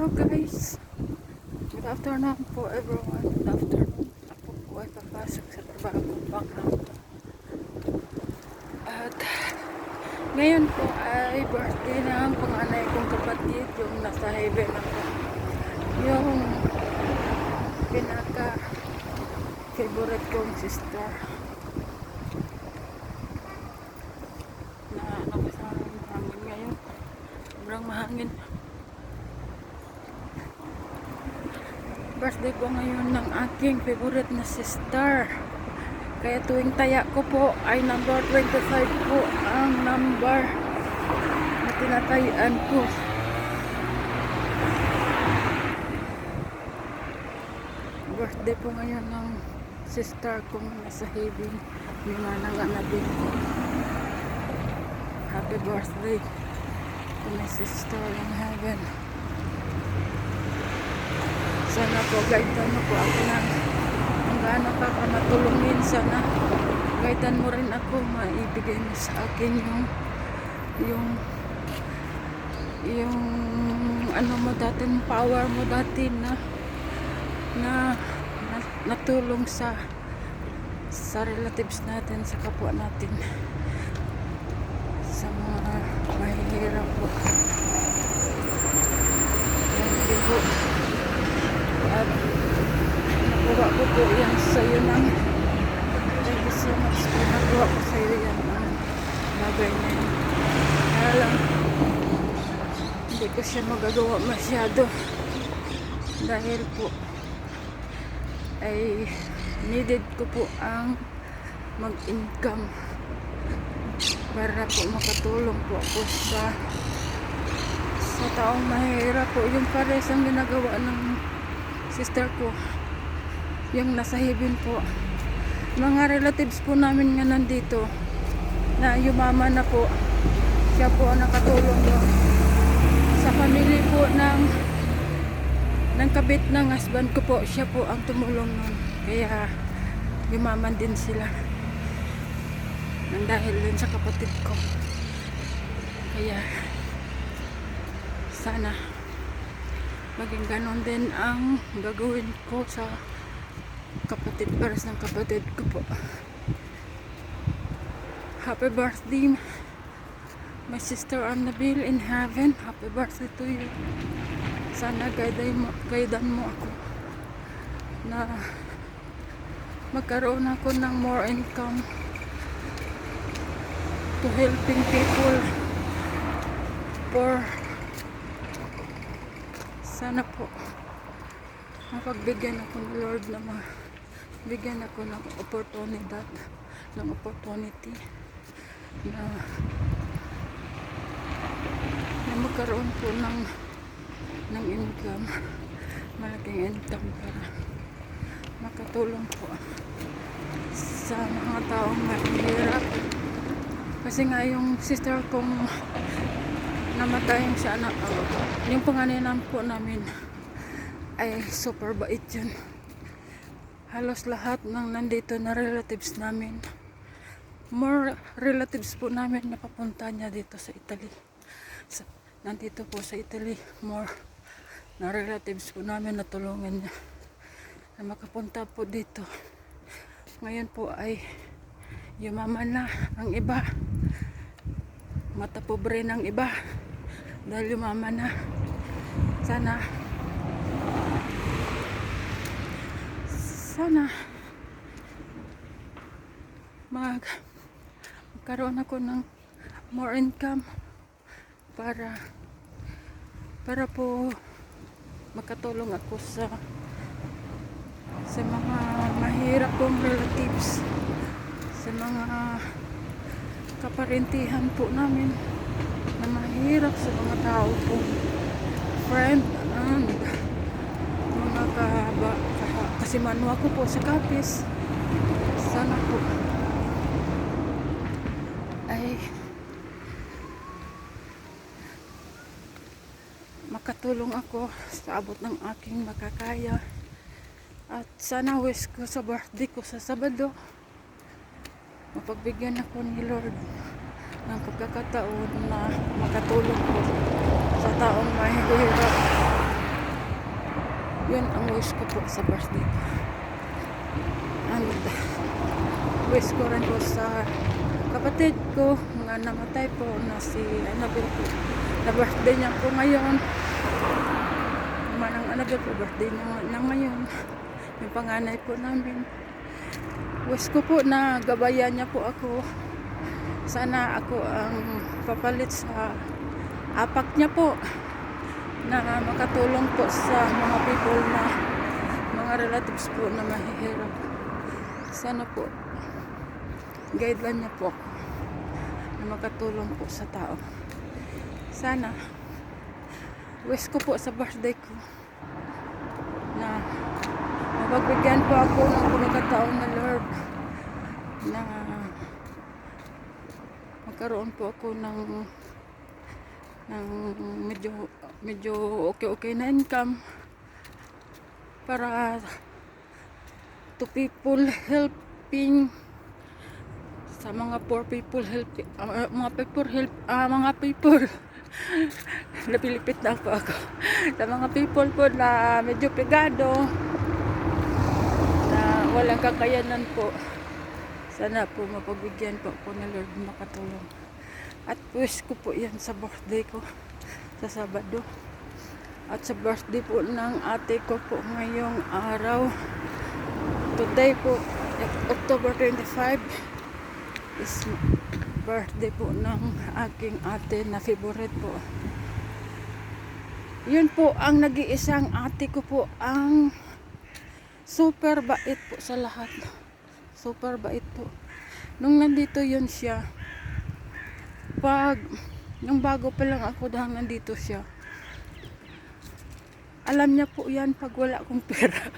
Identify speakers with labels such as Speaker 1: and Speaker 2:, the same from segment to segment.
Speaker 1: Hello guys, good afternoon po everyone. Good afternoon. Ako po ay papasok sa trabahong panghapon. At ngayon po ay birthday ng panganay kong kapatid, yung nasa heaven ako. Yung pinaka favorite kong sister. Na ano sa hangin ngayon. Sobrang mahangin. Birthday po ngayon ng aking favorite na sister. Kaya tuwing taya ko po ay number 25 po ang number na tinatayaan ko. Birthday po ngayon ng sister kong nasa heaven, yung nanganganak ko. Happy birthday to my sister in heaven. Sana po gaitan mo po ako na kung gaano ka matulungin. Sana gaitan mo rin ako, maibigay mo sa akin yung ano mo dati, power mo dati na natulong sa relatives natin, sa kapwa natin, sa mga mahihirap po. Thank you po. At nakuha ko po yan sa'yo ng thank you so much po, nakuha ko sa'yo yan ang bagay na yun. Kaya lang hindi ko siya magagawa masyado dahil po ay needed ko po ang mag-income para po makatulong po ako sa taong mahirap po. Yung pares ang ginagawa ng sister ko, yung nasa heaven po. Mga relatives po namin nga nandito na yumama na po, siya po ang nakatulong doon sa family po ng kabit ng husband ko po. Siya po ang tumulong noon, kaya yumaman din sila nang dahil din sa kapatid ko. Kaya sana maging ganon din ang gagawin ko sa kapatid, pares ng kapatid ko po. Happy birthday my sister Annabelle in heaven. Happy birthday to you. Sana gaidan mo ako na magkaroon ako ng more income to helping people for sana po mapagbigyan ako ng Lord na bigyan ako ng opportunity na magkaroon po ng income, malaking income para makatulong po sa mga taong mahirap. Kasi nga yung sister kong namatay, yung pangalan po namin ay super bait yun. Halos lahat ng nandito na relatives namin, more relatives po namin na papunta niya dito sa Italy. Nandito po sa Italy, more na relatives po namin na tulungan niya na makapunta po dito. Ngayon po ay yumaman na ang iba, matapobre ng iba dahil yumaman na. Sana magkaroon ako ng more income para po makatulong ako sa mga mahirap kong relatives, sa mga kaparentihan po namin na mahirap, sa mga tao po, friend, mga kasimanwa ko po sa Kapis. Sana po ay makatulong ako sa abot ng aking makakaya. At sana wish ko sa birthday ko sa Sabado, mapagbigyan ako ni Lord ng pagkakataon na makatulong ko sa taong mahihirap Yun ang wish ko po sa birthday ko. And wish ko rin po sa kapatid ko nga namatay po na si Annabelle po. Na birthday niya po ngayon. Manang Annabelle po, birthday niya na ngayon. Yung panganay po namin. Wish ko po na gabayan niya po ako. Sana ako ang papalit sa apak niya po. Na makatulong po sa mga people na mga relatives po na mahihirap. Sana po guideline niya po ako na makatulong po sa tao. Sana wish ko po sa birthday ko na mapagbigyan po ako ng pagkakataon na Lord na magkaroon po ako ng medyo okay na income para to people helping sa mga poor people helping mga people napilipit na po ako sa mga people po na medyo pegado na walang kakayanan po. Sana po mapagbigyan po ako ng Lord makatulong. At wish ko po yan sa birthday ko sa Sabado. At sa birthday po ng ate ko po ngayong araw. Today po, October 25 is birthday po ng aking ate na favorite po. Yun po ang nag-iisang ate ko po ang super bait po sa lahat. Super bait po. Nung nandito yun siya, nung bago pa lang ako dahil nandito siya, alam niya po yan pag wala akong pera.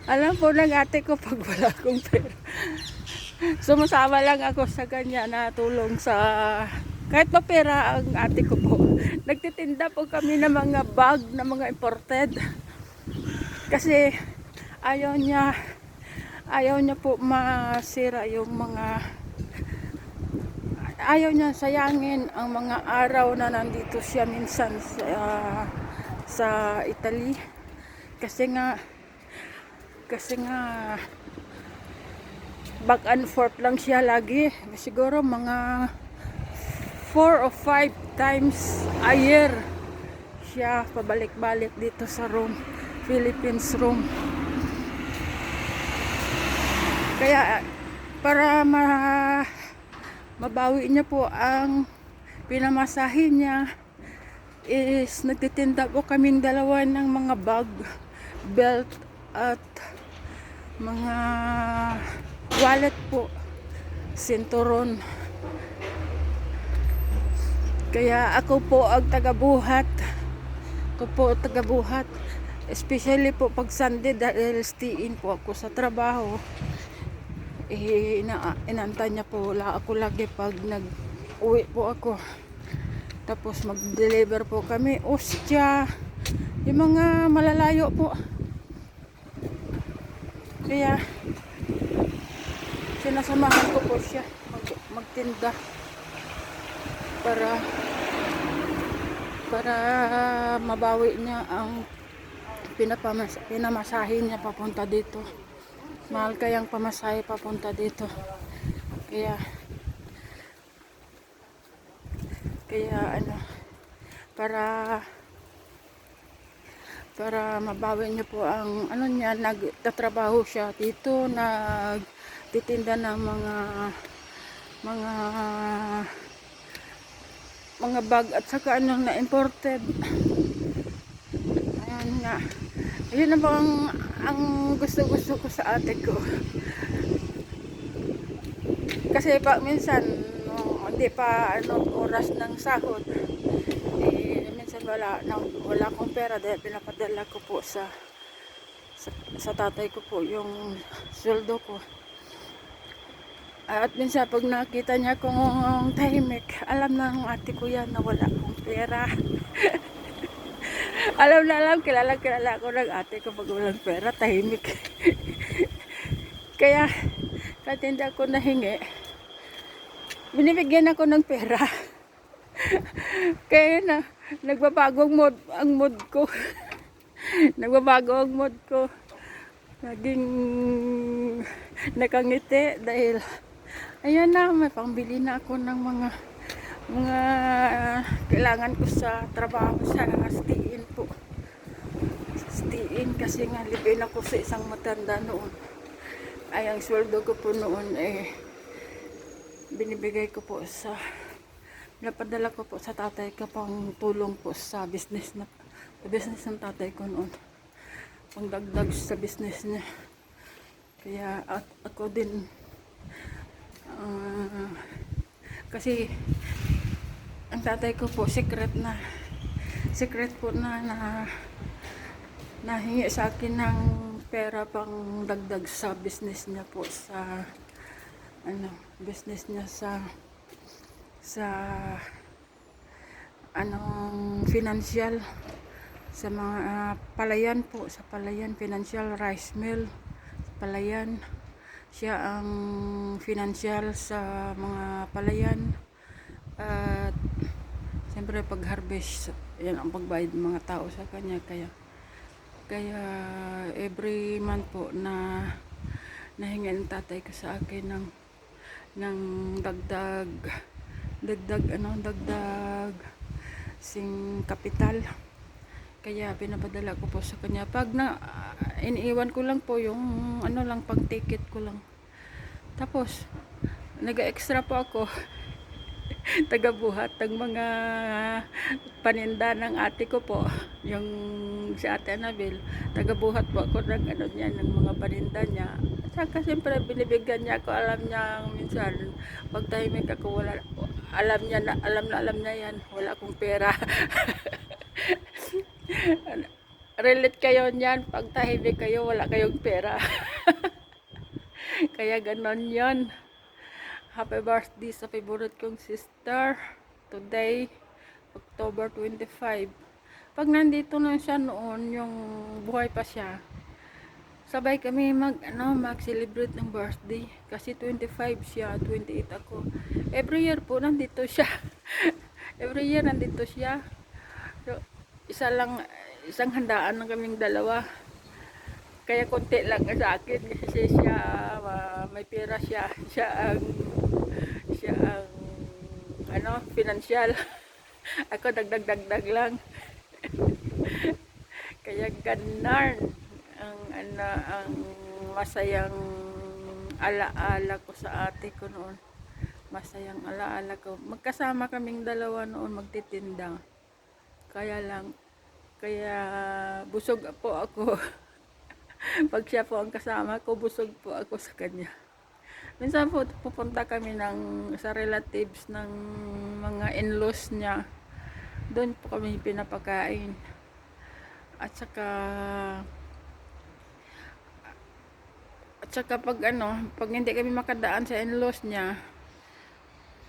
Speaker 1: Alam po ng ate ko pag wala akong pera. Sumasama lang ako sa kanya na tulong sa kahit pa pera ang ate ko po. Nagtitinda po kami ng mga bag na mga imported. Kasi ayaw niya po masira yung mga ayaw niya sayangin ang mga araw na nandito siya minsan sa Italy. Kasi nga back and forth lang siya lagi. Siguro mga 4 or 5 times a year siya pabalik-balik dito sa Rome, Philippines, Rome. Kaya para mabawi niya po ang pinamasahin niya is nagtitinda po kaming dalawa ng mga bag, belt at mga wallet po, sinturon. Kaya ako po ang tagabuhat. Especially po pag Sunday dahil stay-in po ako sa trabaho. Inantay niya po ako lagi pag nag-uwi po ako. Tapos mag-deliver po kami ostya, yung mga malalayo po. Kaya sinasamahan ko po siya magtinda para mabawi niya ang pinamasahin niya papunta dito. Mahal kayang pamasahe papunta dito. Kaya para mabawi niya po ang niya, nagtatrabaho siya dito, nagtitinda ng mga bag at saka na imported. Ayan nga. Yun na bang ang gusto ko sa ate ko. Kasi pa minsan hindi pa oras ng sahod. Minsan wala akong pera dahil pinapadala ko po sa tatay ko po yung sweldo ko. At minsan pag nakita niya kung tahimik, alam na ng ate ko yan na wala akong pera. Kilala ko ng ate ko pag walang pera, tahimik. Kaya kahit hindi ako nahingi, binibigyan ako ng pera. Kaya nagbabago ang mood ko. Nagbabago ang mood ko. Naging nakangiti dahil ayan na, may pangbili na ako ng mga kailangan ko sa trabaho sa stiin po. Stiin kasi nga libin ako sa isang matanda noon. Ay ang sweldo ko po noon binibigay ko po sa napadala ko po sa tatay ko pang tulong po sa business ng tatay ko noon. Pangdagdag sa business niya. Kaya at ako din kasi ang tatay ko po secret po na nahingi sa akin ng pera pang dagdag sa business niya po sa business niya sa financial sa mga palayan po, sa palayan financial rice mill sa palayan. Siya ang financial sa mga palayan at siyempre pag harvest yan ang pagbayad ng mga tao sa kanya. Kaya every month po na nahingi ng tatay ko sa akin ng dagdag sing kapital. Kaya pinapadala ko po sa kanya. Pag iniiwan ko lang po yung lang pang ticket ko lang. Tapos nag-extra po ako tagabuhat ng mga paninda ng ate ko po, yung si Ate Anabel. Tagabuhat po ako ng ng mga paninda niya. Saka siyempre binibigyan niya ako, alam niya minsan pag tahimik ako alam niya yan, wala akong pera. Relate kayo niyan, pag tahimik kayo wala kayong pera. Kaya ganon yon. Happy birthday sa favorite kong sister today, October 25. Pag nandito na siya noon, yung buhay pa siya, sabay kami mag-celebrate ng birthday. Kasi 25 siya, 28 ako. Every year po nandito siya. Every year nandito siya. So, isang handaan lang kaming dalawa. Kaya konti lang sa akin kasi siya may pera siya. Siya ang financial. Ako dagdag lang. Kaya ganon ang masayang alaala ko sa ate ko noon. Masayang alaala ko. Magkasama kaming dalawa noon magtitinda. Kaya busog po ako. Pag siya po ang kasama ko, busog po ako sa kanya. Minsan po pupunta kami sa relatives ng mga in-laws niya. Doon po kami pinapakain. At saka pag hindi kami makadaan sa in-laws niya,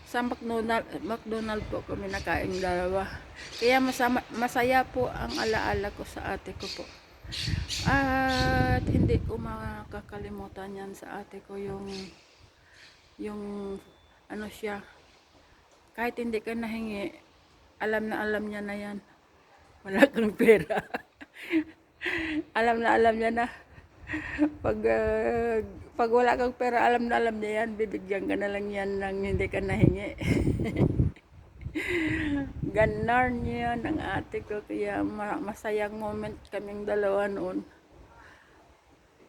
Speaker 1: sa McDonald po kami nakain dalawa. Kaya masaya po ang alaala ko sa ate ko po. At hindi ko makakalimutan yan sa ate ko, yung siya. Kahit hindi ka nahingi, alam niya na yan. Wala kang pera. alam niya na. Pag wala kang pera, alam niya yan. Bibigyan ka na lang yan ng hindi ka nahingi. Ganon yan ang ate ko. Kaya masayang moment kaming dalawa noon.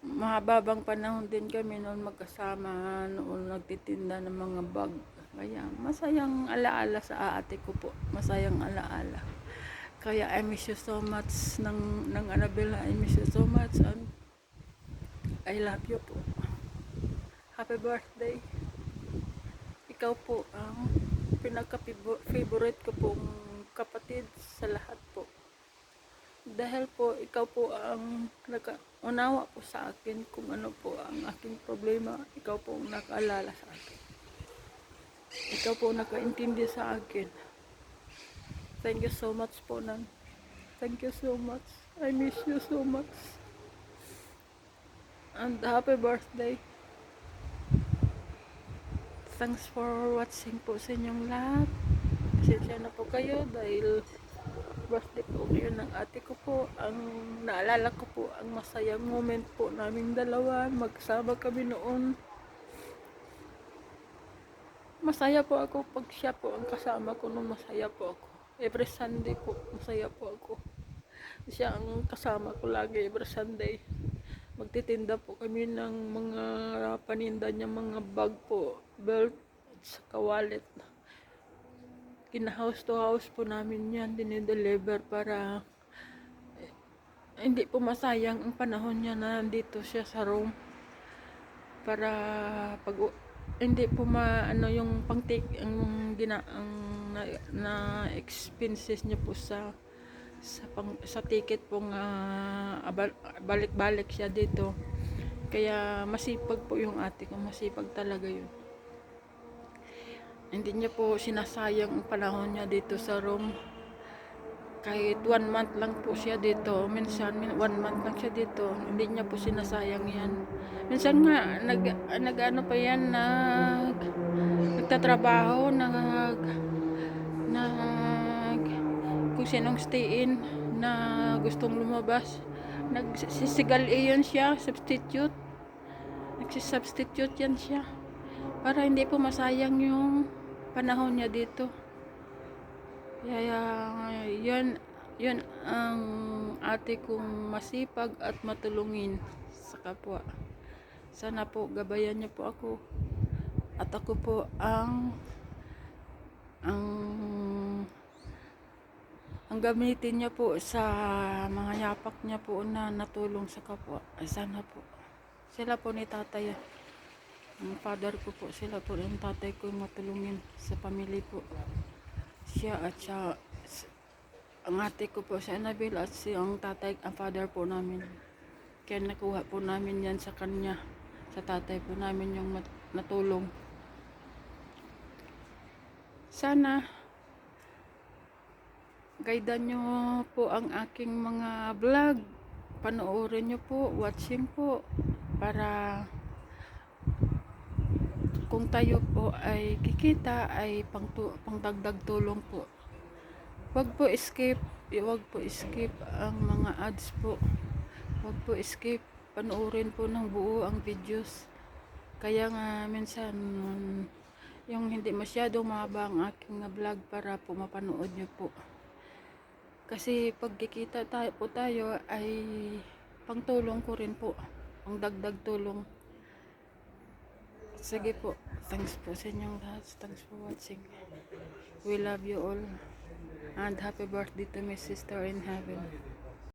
Speaker 1: Mahababang panahon din kami noon magkasama, noon nagtitinda ng mga bag. Kaya masayang alaala sa ate ko po. Masayang alaala. Kaya I miss you so much ng Annabella. I miss you so much and I love you po. Happy birthday. Ikaw po ang pinaka-favorite ko pong kapatid sa lahat po. Dahil po ikaw po ang unawa po sa akin kung ano po ang aking problema. Ikaw po ang nakaalala sa akin. Ikaw po ang nakaintindi sa akin. Thank you so much po, Nan. Thank you so much. I miss you so much. And happy birthday. Thanks for watching po sa inyong lahat. Pasensya na po kayo dahil birthday po ngayon ng ate ko po. ang naalala ko po ang masayang moment po naming dalawa. Magsama kami noon. Masaya po ako pag siya po ang kasama ko nung masaya po ako. Every Sunday po, masaya po ako. Siya ang kasama ko lagi every Sunday. Magtitinda po kami ng mga paninda niya, mga bag po, belt, at saka wallet. Kina-house to house po namin yan, dinideliver para hindi po masayang ang panahon niya na nandito siya sa Rome. Para pag hindi po maano yung pang-take ang na expenses niya po sa ticket pong balik-balik siya dito. Kaya masipag po yung ate ko, masipag talaga yun. Hindi niya po sinasayang ang panahon niya dito sa Rome. Kahit 1 month lang po siya dito, minsan 1 month lang siya dito, hindi niya po sinasayang yan. Minsan nga, nag-ano pa yan, nagtatrabaho, kung sinong stay-in na gustong lumabas. Nagsisigal iyon siya, substitute. Nagsisubstitute yan siya. Para hindi po masayang yung panahon niya dito. Kaya yun ang ate kong masipag at matulungin sa kapwa. Sana po gabayan niyo po ako. At ako po ang gamitin niya po sa mga yapak niya po na natulong sa kapwa. Ay sana po. Sila po ni tatay. Ang father ko po, sila po yung tatay ko yung matulungin sa pamilya po. Siya at siya, ang ate ko po si Annabel at ang tatay, ang father po namin. Kaya nakuha po namin yan sa kanya, sa tatay po namin yung natulong. Sana guidean nyo po ang aking mga vlog, panoorin nyo po, watching po, para kung tayo po ay kikita ay pangdagdag tulong po. Wag po skip ang mga ads po. Wag po skip, panoorin po ng buo ang videos. Kaya nga minsan yung hindi masyadong mahaba ang aking vlog para po mapanood nyo po. Kasi pag kikita tayo ay pangtulong ko rin po, pangdagdag tulong. Sige po, thanks po sa inyong lahat. Thanks for watching. We love you all. And happy birthday to my sister in heaven.